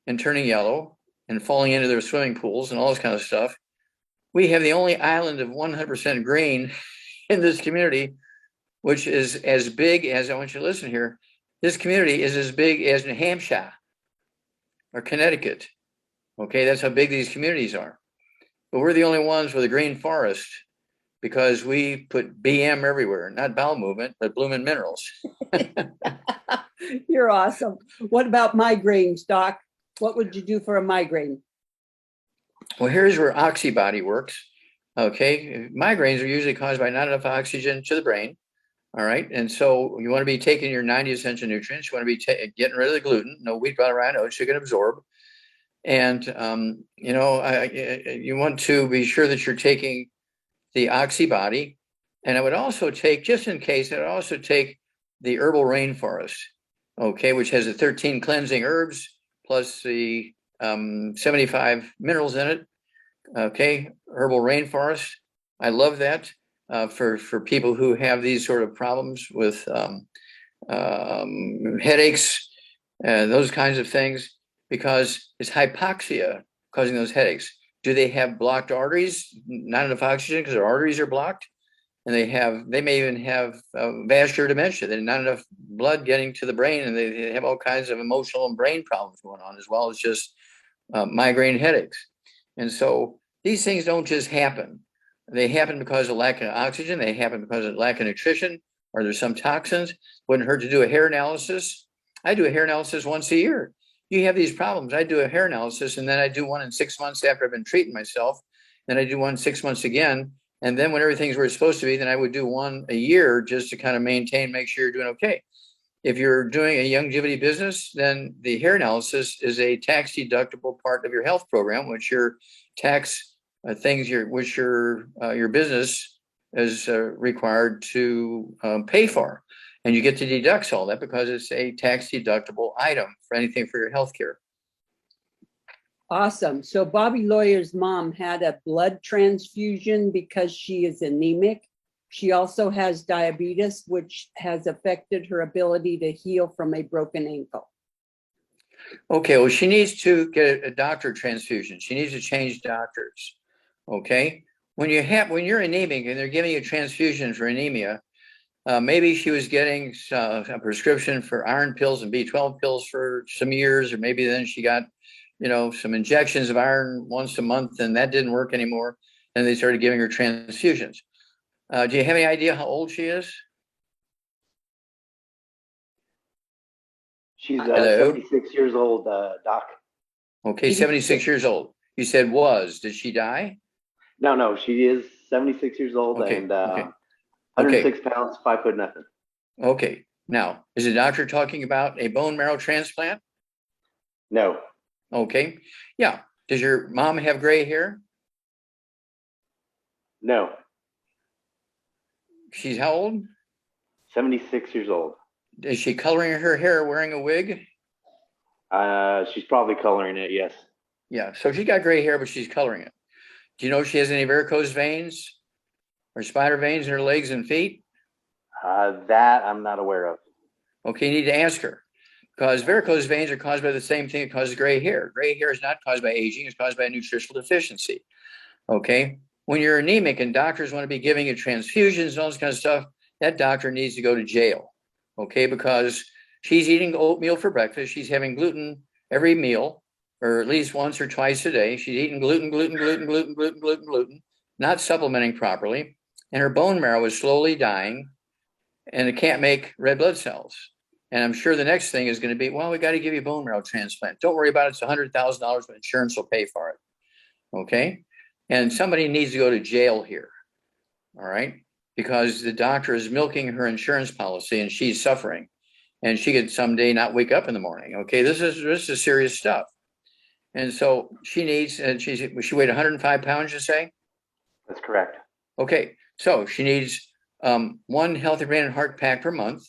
B: and turning yellow and falling into their swimming pools and all this kind of stuff. We have the only island of 100% green in this community, which is as big as, I want you to listen here, this community is as big as New Hampshire or Connecticut. Okay, that's how big these communities are. But we're the only ones with a green forest because we put BM everywhere, not bowel movement, but Bloomin' Minerals.
C: You're awesome. What about migraines, Doc? What would you do for a migraine?
B: Well, here's where Oxybody works. Okay, migraines are usually caused by not enough oxygen to the brain. All right, and so you want to be taking your 90 essential nutrients. You want to be getting rid of the gluten, no wheat, butter, rye oats, you can absorb. And, you want to be sure that you're taking the Oxybody. And I would also take, just in case, I'd also take the herbal rainforest. okay, which has the 13 cleansing herbs plus the 75 minerals in it. Okay, herbal rainforest. I love that for people who have these sort of problems with headaches, those kinds of things, because it's hypoxia causing those headaches. Do they have blocked arteries? Not enough oxygen because their arteries are blocked, and they may even have vascular dementia. There's not enough blood getting to the brain, and they have all kinds of emotional and brain problems going on, as well as just migraine headaches. And so these things don't just happen. They happen because of lack of oxygen. They happen because of lack of nutrition, or there's some toxins. Wouldn't hurt to do a hair analysis. I do a hair analysis once a year. You have these problems. I do a hair analysis, and then I do one in 6 months after I've been treating myself. Then I do one 6 months again. And then when everything's where it's supposed to be, then I would do one a year just to kind of maintain, make sure you're doing okay. If you're doing a longevity business, then the hair analysis is a tax deductible part of your health program, which your tax things which your business is required to pay for. And you get to deduct all that because it's a tax deductible item for anything for your health care.
C: Awesome. So Bobby Lawyer's mom had a blood transfusion because she is anemic. She also has diabetes, which has affected her ability to heal from a broken ankle.
B: Okay, well, she needs to get a doctor transfusion. She needs to change doctors. Okay, when you're anemic and they're giving you a transfusion for anemia, maybe she was getting a prescription for iron pills and B12 pills for some years, or maybe then she got, some injections of iron once a month, and that didn't work anymore. And they started giving her transfusions. Do you have any idea how old she is?
F: She's
B: Hello?
F: 76 years old, Doc.
B: Okay, 76 years old. You said was. Did she die?
F: No, she is 76 years old and 106 pounds, 5 foot nothing.
B: Okay. Now, is the doctor talking about a bone marrow transplant?
F: No,
B: Okay. Yeah. Does your mom have gray hair?
F: no,
B: She's how old?
F: 76 years old.
B: Is she coloring her hair wearing a wig?
F: She's probably coloring it, yes.
B: Yeah. So she's got gray hair, but she's coloring it. Do you know if she has any varicose veins or spider veins in her legs and feet?
F: That I'm not aware of.
B: Okay, you need to ask her, because varicose veins are caused by the same thing that causes gray hair. Gray hair is not caused by aging, it's caused by a nutritional deficiency. Okay, when you're anemic and doctors want to be giving you transfusions and all this kind of stuff, that doctor needs to go to jail. Okay, because she's eating oatmeal for breakfast, she's having gluten every meal, or at least once or twice a day. She's eating gluten, not supplementing properly, and her bone marrow is slowly dying, and it can't make red blood cells. And I'm sure the next thing is going to be, well, we got to give you a bone marrow transplant. Don't worry about it. It's $100,000, but insurance will pay for it. Okay. And somebody needs to go to jail here. All right. Because the doctor is milking her insurance policy and she's suffering. And she could someday not wake up in the morning. Okay. This is serious stuff. And so she needs, and she weighed 105 pounds, you say?
F: That's correct.
B: Okay. So she needs one healthy brain and heart pack per month.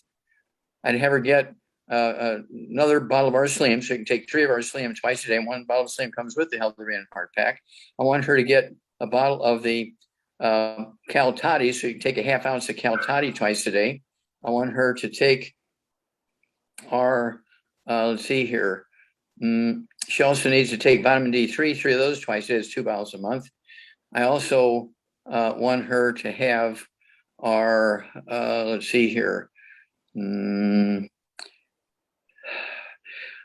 B: I'd have her get another bottle of our Slim, so you can take 3 of our Slim twice a day. And one bottle of Slim comes with the healthy brain and heart pack. I want her to get a bottle of the Cal Toddy, so you can take a half ounce of Cal Toddy twice a day. I want her to take our, let's see here. She also needs to take vitamin D3, 3 of those twice a day. It's 2 bottles a month. I also want her to have our, let's see here.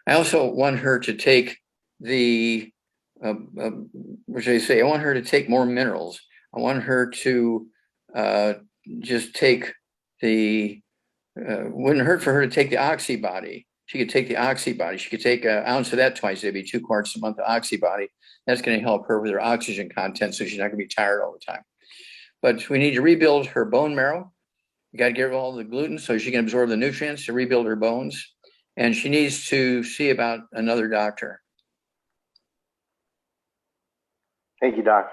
B: I also want her to take the, what should I say? I want her to take more minerals. I want her to just take the, wouldn't hurt for her to take the Oxybody. She could take the Oxybody. She could take an ounce of that twice. It'd be 2 quarts a month of Oxybody. That's going to help her with her oxygen content, so she's not going to be tired all the time. But we need to rebuild her bone marrow. You got to get rid of all the gluten so she can absorb the nutrients to rebuild her bones. And she needs to see about another doctor.
F: Thank you, Doc.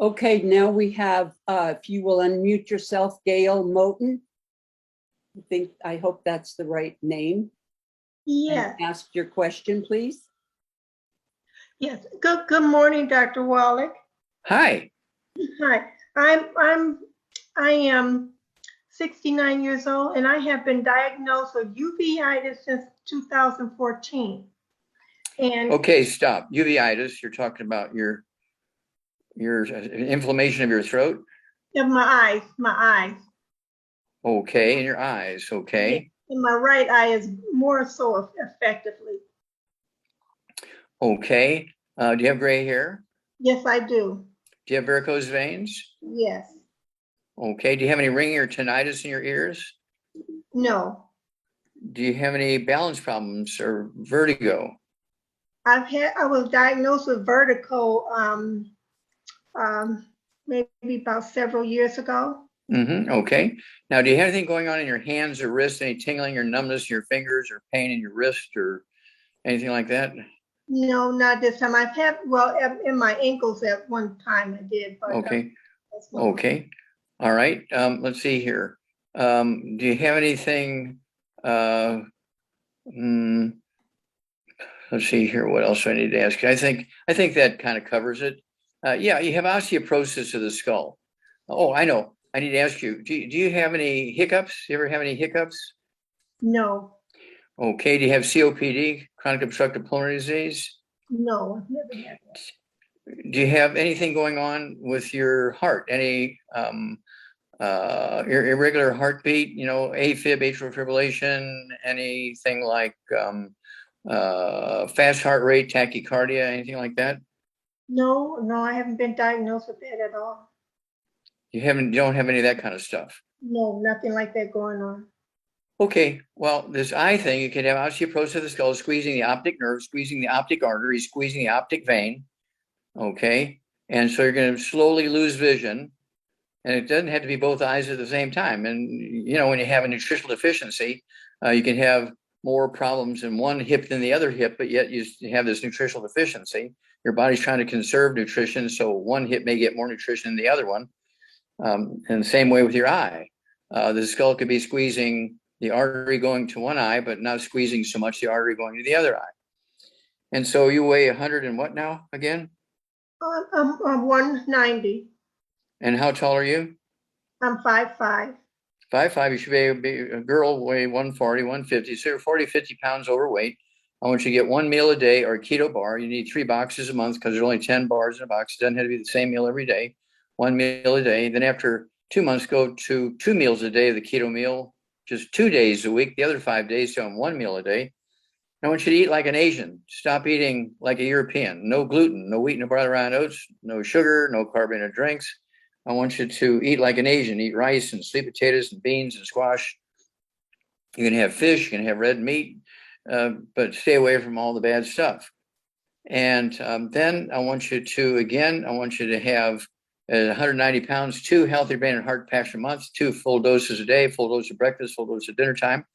C: Okay, now we have, if you will unmute yourself, Gail Moten. I hope that's the right name.
G: Yes,
C: And ask your question, please.
G: yes. Good morning, Dr. Wallach.
B: Hi.
G: Hi, I am 69 years old and I have been diagnosed with uveitis since 2014. And
B: Okay, stop. Uveitis, you're talking about your inflammation of your throat.
G: of my eyes.
B: Okay, in your eyes. Okay.
G: And my right eye is more so effectively.
B: Okay. Do you have gray hair?
G: Yes, I do.
B: Do you have varicose veins?
G: Yes.
B: Okay. Do you have any ringing or tinnitus in your ears?
G: No.
B: Do you have any balance problems or vertigo?
G: I was diagnosed with vertigo maybe about several years ago.
B: Okay. Now, do you have anything going on in your hands or wrists? Any tingling or numbness in your fingers or pain in your wrist or anything like that?
G: No, not this time. I've had, well, in my ankles at one time I did, but
B: Okay.
G: that's not-
B: Okay. All right. Let's see here. Do you have anything? Let's see here. What else do I need to ask you? I think that kind of covers it. Yeah, you have osteoporosis of the skull. Oh, I know. I need to ask you. Do you have any hiccups? You ever have any hiccups?
G: No,
B: Okay. Do you have COPD, chronic obstructive pulmonary disease?
G: no, I've never had that.
B: Do you have anything going on with your heart? Any your irregular heartbeat, you know, AFib, atrial fibrillation, anything like fast heart rate, tachycardia, anything like that?
G: No, I haven't been diagnosed with that at all.
B: You don't have any of that kind of stuff.
G: No, nothing like that going on.
B: Okay, well, this eye thing, you can have osteoporosis of the skull, squeezing the optic nerve, squeezing the optic artery, squeezing the optic vein. Okay, and so you're going to slowly lose vision. And it doesn't have to be both eyes at the same time. And, you know, when you have a nutritional deficiency, you can have more problems in one hip than the other hip, but yet you have this nutritional deficiency. Your body's trying to conserve nutrition, so one hip may get more nutrition than the other one. And the same way with your eye. The skull could be squeezing the artery going to one eye, but not squeezing so much the artery going to the other eye. And so you weigh 100 and what now again?
G: I'm 190.
B: And how tall are you?
G: I'm 5'5".
B: 5'5", you should be a girl, weigh 140, 150. So you're 40, 50 pounds overweight. I want you to get one meal a day or a keto bar. You need 3 boxes a month because there's only 10 bars in a box. It doesn't have to be the same meal every day. One meal a day. Then after 2 months, go to 2 meals a day of the keto meal, just 2 days a week. The other 5 days, so on 1 meal a day. I want you to eat like an Asian. Stop eating like a European. No gluten, no wheat, no barley, rye, and oats, no sugar, no carbonated drinks. I want you to eat like an Asian, eat rice and sweet potatoes and beans and squash. You can have fish, you can have red meat, but stay away from all the bad stuff. And then I want you to have 190 pounds, 2 healthy brain and heart packs a month, 2 full doses a day, full dose of breakfast, full dose of dinner time.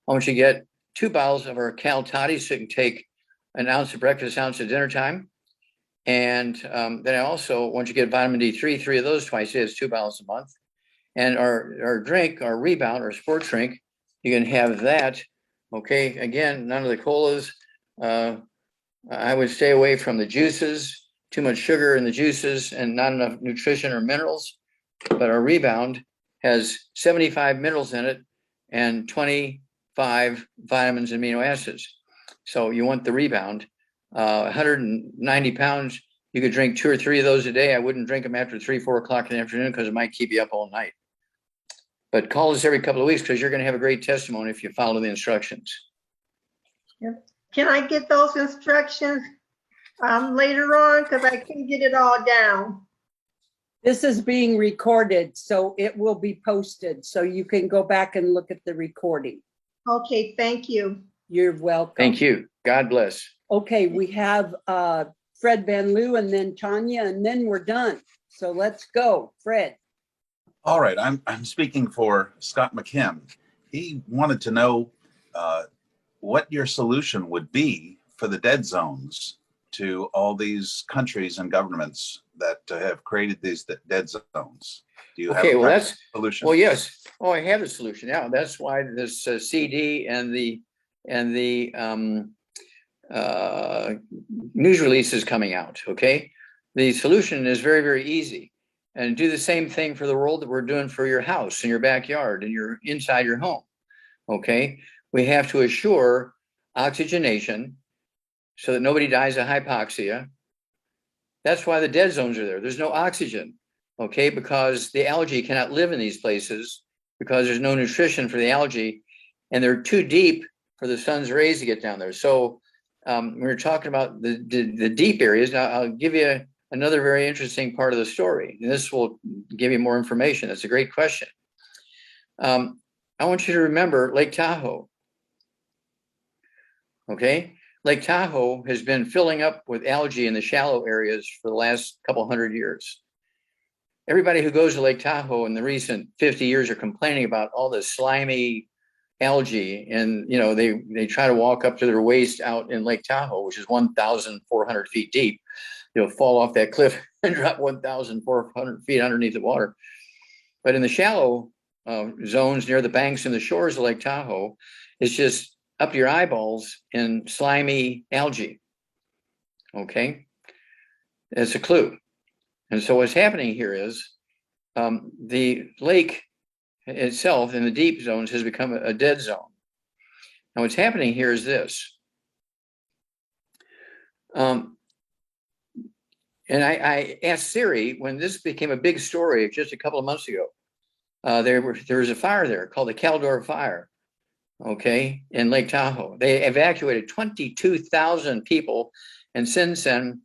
B: I want you to get 2 bottles of our Cal Toddy so you can take an ounce of breakfast, an ounce of dinner time. And then I also want you to get vitamin D3, 3 of those twice a day. It's 2 bottles a month. And our drink, our Rebound, our sports drink, you can have that. Okay, again, none of the colas. I would stay away from the juices, too much sugar in the juices and not enough nutrition or minerals. But our Rebound has 75 minerals in it and 25 vitamins and amino acids. So you want the Rebound. 190 pounds, you could drink 2 or 3 of those a day. I wouldn't drink them after 3, 4 o'clock in the afternoon because it might keep you up all night. But call us every couple of weeks because you're going to have a great testimony if you follow the instructions.
G: Yep. Can I get those instructions later on? Because I can get it all down.
C: This is being recorded, so it will be posted. So you can go back and look at the recording.
G: Okay, thank you.
C: You're welcome.
B: Thank you. God bless.
C: Okay, we have Fred Van Loo and then Tanya, and then we're done. So let's go, Fred.
H: All right, I'm speaking for Scott McKim. He wanted to know what your solution would be for the dead zones to all these countries and governments that have created these dead zones. Do you have a solution?
B: Well, yes. Oh, I have the solution. Yeah, that's why this CD and the news release is coming out. Okay, the solution is very, very easy, and do the same thing for the world that we're doing for your house and your backyard and your inside your home. Okay, we have to assure oxygenation so that nobody dies of hypoxia. That's why the dead zones are there. There's no oxygen. Okay, because the algae cannot live in these places because there's no nutrition for the algae, and they're too deep for the sun's rays to get down there. So we're talking about the deep areas. Now I'll give you another very interesting part of the story, and this will give you more information. That's a great question. I want you to remember Lake Tahoe. Okay, Lake Tahoe has been filling up with algae in the shallow areas for the last couple hundred years. Everybody who goes to Lake Tahoe in the recent 50 years are complaining about all this slimy algae, and you know they try to walk up to their waist out in Lake Tahoe, which is 1,400 feet deep. You'll fall off that cliff and drop 1,400 feet underneath the water. But in the shallow zones near the banks and the shores of Lake Tahoe, it's just up to your eyeballs in slimy algae. Okay, that's a clue. And so what's happening here is the lake itself in the deep zones has become a dead zone. Now what's happening here is this. And I asked Siri when this became a big story just a couple of months ago. There was a fire there called the Caldor Fire, okay, in Lake Tahoe. They evacuated 22,000 people, and since then,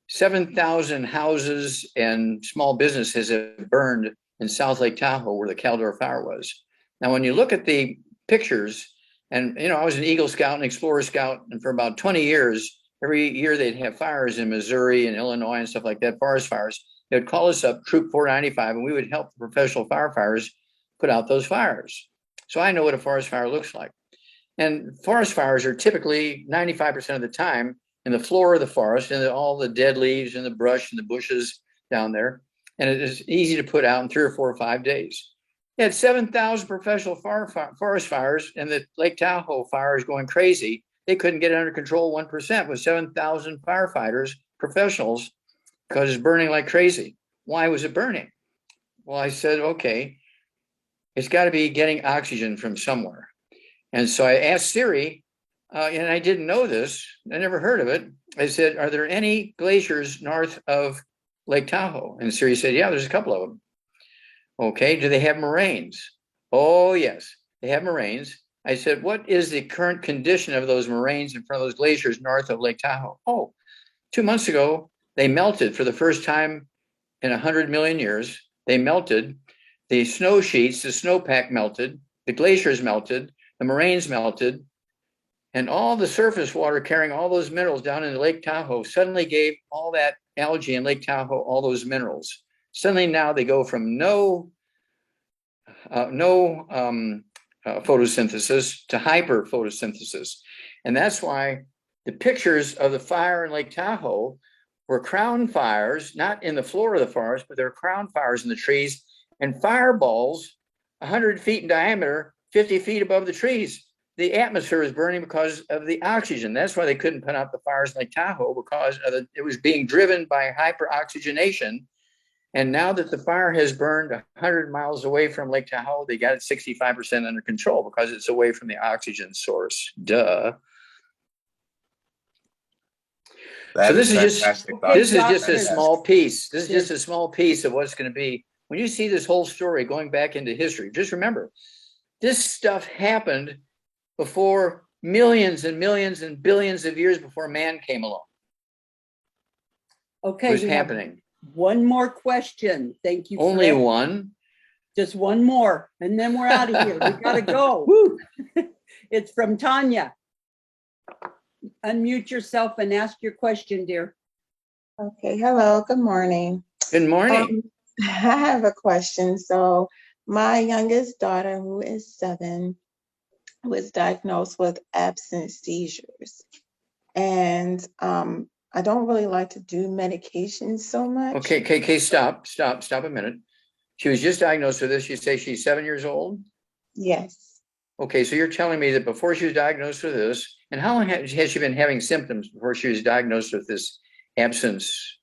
B: 7,000 houses and small businesses have burned in South Lake Tahoe where the Caldor Fire was. Now, when you look at the pictures, and you know, I was an Eagle Scout and Explorer Scout, and for about 20 years, every year they'd have fires in Missouri and Illinois and stuff like that, forest fires. They would call us up, Troop 495, and we would help the professional firefighters put out those fires. So I know what a forest fire looks like. And forest fires are typically 95% of the time in the floor of the forest and all the dead leaves and the brush and the bushes down there. And it is easy to put out in 3 or 4 or 5 days. They had 7,000 professional forest fires, and the Lake Tahoe fire is going crazy. They couldn't get it under control 1% with 7,000 firefighters, professionals, because it's burning like crazy. Why was it burning? Well, I said, okay, it's got to be getting oxygen from somewhere. And so I asked Siri, and I didn't know this, I never heard of it. I said, are there any glaciers north of Lake Tahoe? And Siri said, yeah, there's a couple of them. Okay, do they have moraines? Oh, yes, they have moraines. I said, what is the current condition of those moraines in front of those glaciers north of Lake Tahoe? Oh, 2 months ago, they melted for the first time in 100 million years. They melted. The snow sheets, the snowpack melted. The glaciers melted. The moraines melted. And all the surface water carrying all those minerals down into Lake Tahoe suddenly gave all that algae in Lake Tahoe all those minerals. Suddenly now they go from no photosynthesis to hyper photosynthesis. And that's why the pictures of the fire in Lake Tahoe were crown fires, not in the floor of the forest, but they're crown fires in the trees, and fireballs 100 feet in diameter, 50 feet above the trees. The atmosphere was burning because of the oxygen. That's why they couldn't put out the fires in Lake Tahoe, because it was being driven by hyperoxygenation. And now that the fire has burned 100 miles away from Lake Tahoe, they got it 65% under control because it's away from the oxygen source. Duh. So this is just a small piece. This is just a small piece of what's going to be. When you see this whole story going back into history, just remember, this stuff happened before millions and millions and billions of years before man came along.
C: Okay.
B: It was happening.
C: One more question. Thank you.
B: Only one?
C: Just one more, and then we're out of here. We got to go. Woo. It's from Tanya. Unmute yourself and ask your question, dear.
I: Okay. Hello. Good morning.
B: Good morning.
I: I have a question. So my youngest daughter, who is 7, was diagnosed with absent seizures. And I don't really like to do medications so much.
B: Okay, stop a minute. She was just diagnosed with this. You say she's 7 years old?
I: Yes.
B: Okay, so you're telling me that before she was diagnosed with this, and how long has she been having symptoms before she was diagnosed with this absence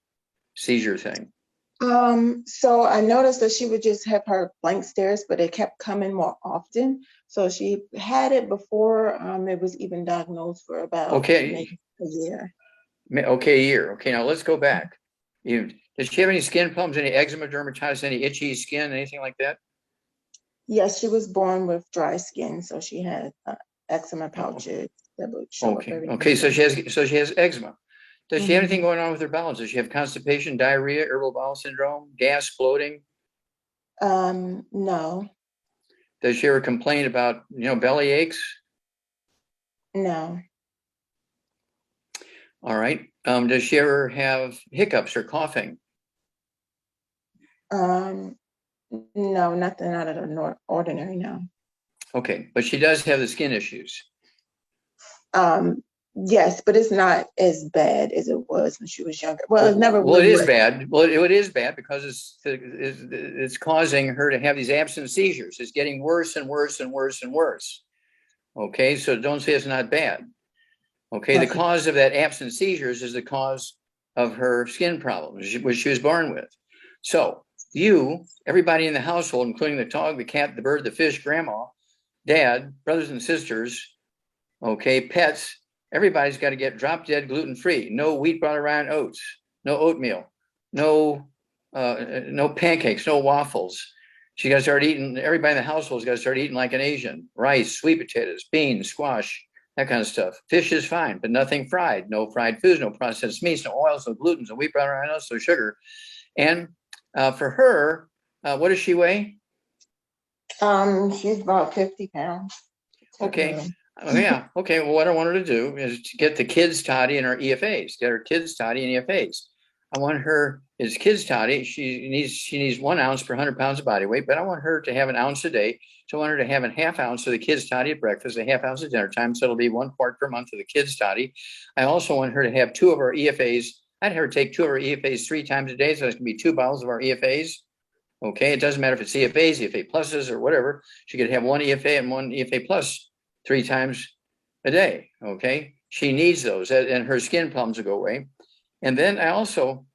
B: seizure thing?
I: So I noticed that she would just have her blank stares, but it kept coming more often. So she had it before it was even diagnosed for about maybe a year.
B: Okay, a year. Okay, now let's go back. Does she have any skin problems, any eczema, dermatitis, any itchy skin, anything like that?
I: Yes, she was born with dry skin, so she had eczema pouches that would show up every
B: Okay, so she has eczema. Does she have
I: Mhm.
B: anything going on with her bowels? Does she have constipation, diarrhea, irritable bowel syndrome, gas, bloating?
I: No,
B: Does she ever complain about, belly aches?
I: no,
B: All right. Does she ever have hiccups or coughing?
I: no, nothing out of the ordinary, no.
B: Okay, but she does have the skin issues.
I: Yes, but it's not as bad as it was when she was younger. Well, it never
B: Well, it
I: really
B: is
I: was.
B: bad. Well, it is bad because it's causing her to have these absence seizures. It's getting worse and worse and worse and worse. Okay, so don't say it's not bad. Okay, the cause of that absence seizures is the cause of her skin problems, which she was born with. So everybody in the household, including the dog, the cat, the bird, the fish, grandma, dad, brothers and sisters, okay, pets, everybody's got to get drop dead gluten-free. No wheat, bran, rye, oats, no oatmeal, no pancakes, no waffles. She got to start eating, everybody in the household's got to start eating like an Asian. Rice, sweet potatoes, beans, squash, that kind of stuff. Fish is fine, but nothing fried. No fried foods, no processed meats, no oils, no glutens, no wheat, bran, rye, oats, no sugar. And for her, what does she weigh?
I: She's about 50 pounds.
B: Okay. Oh, yeah. Okay. Well, what I want her to do is to get the kids toddy and her EFAs. Get her kids toddy and EFAs. I want her, as kids toddy, she needs 1 ounce per 100 pounds of body weight, but I want her to have an ounce a day. So I want her to have a ½ ounce of the kids toddy at breakfast, a ½ ounce at dinner time. So it'll be 1 quart per month of the kids toddy. I also want her to have 2 of our EFAs. I'd have her take 2 of our EFAs 3 times a day. So it's going to be 2 bottles of our EFAs. Okay. It doesn't matter if it's EFAs, EFA pluses, or whatever. She could have 1 EFA and 1 EFA plus 3 times a day. Okay. She needs those, and her skin problems will go away. And then I also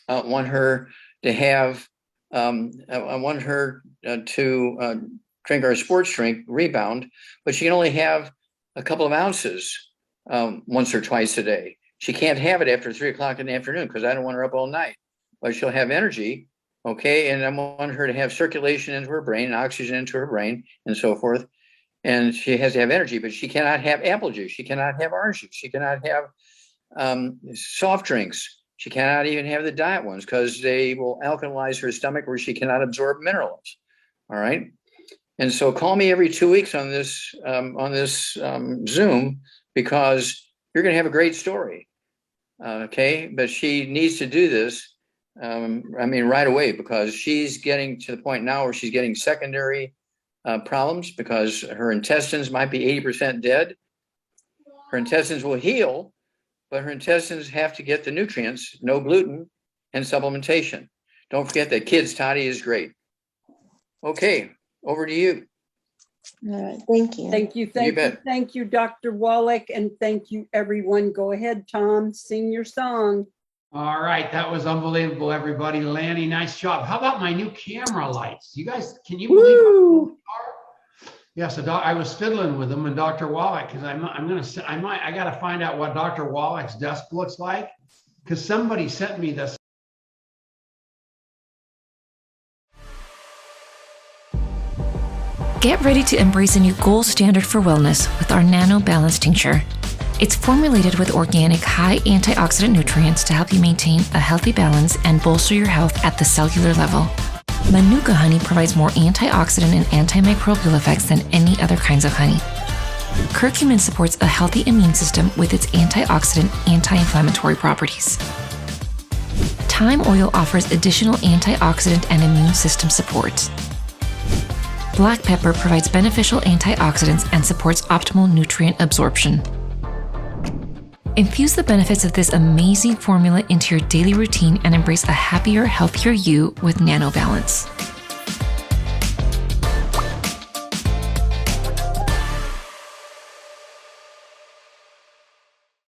B: want her to have, I want her to drink our sports drink, Rebound, but she can only have a couple of ounces once or twice a day. She can't have it after 3 o'clock in the afternoon because I don't want her up all night, but she'll have energy. Okay. And I want her to have circulation into her brain, and oxygen into her brain, and so forth. And she has to have energy, but she cannot have apple juice. She cannot have orange juice. She cannot have soft drinks. She cannot even have the diet ones because they will alkalize her stomach where she cannot absorb minerals. All right. And so call me every 2 weeks on this Zoom, because you're going to have a great story. Okay. But she needs to do this. Right away, because she's getting to the point now where she's getting secondary problems because her intestines might be 80% dead. Her intestines will heal, but her intestines have to get the nutrients, no gluten, and supplementation. Don't forget that kids toddy is great. Okay, over to you.
I: All right, thank you.
C: Thank you. Thank you, Dr. Wallach, and thank you, everyone. Go ahead, Tom, sing your song.
A: All right, that was unbelievable, everybody. Lanny, nice job. How about my new camera lights? You guys, can you believe how cool they are? Yeah, so I was fiddling with them and Dr. Wallach, because I got to find out what Dr. Wallach's desk looks like, because somebody sent me this.
J: Get ready to embrace a new gold standard for wellness with our Nano Balance Tincture. It's formulated with organic, high antioxidant nutrients to help you maintain a healthy balance and bolster your health at the cellular level. Manuka honey provides more antioxidant and antimicrobial effects than any other kinds of honey. Curcumin supports a healthy immune system with its antioxidant, anti-inflammatory properties. Thyme oil offers additional antioxidant and immune system support. Black pepper provides beneficial antioxidants and supports optimal nutrient absorption. Infuse the benefits of this amazing formula into your daily routine and embrace a happier, healthier you with NanoBalance.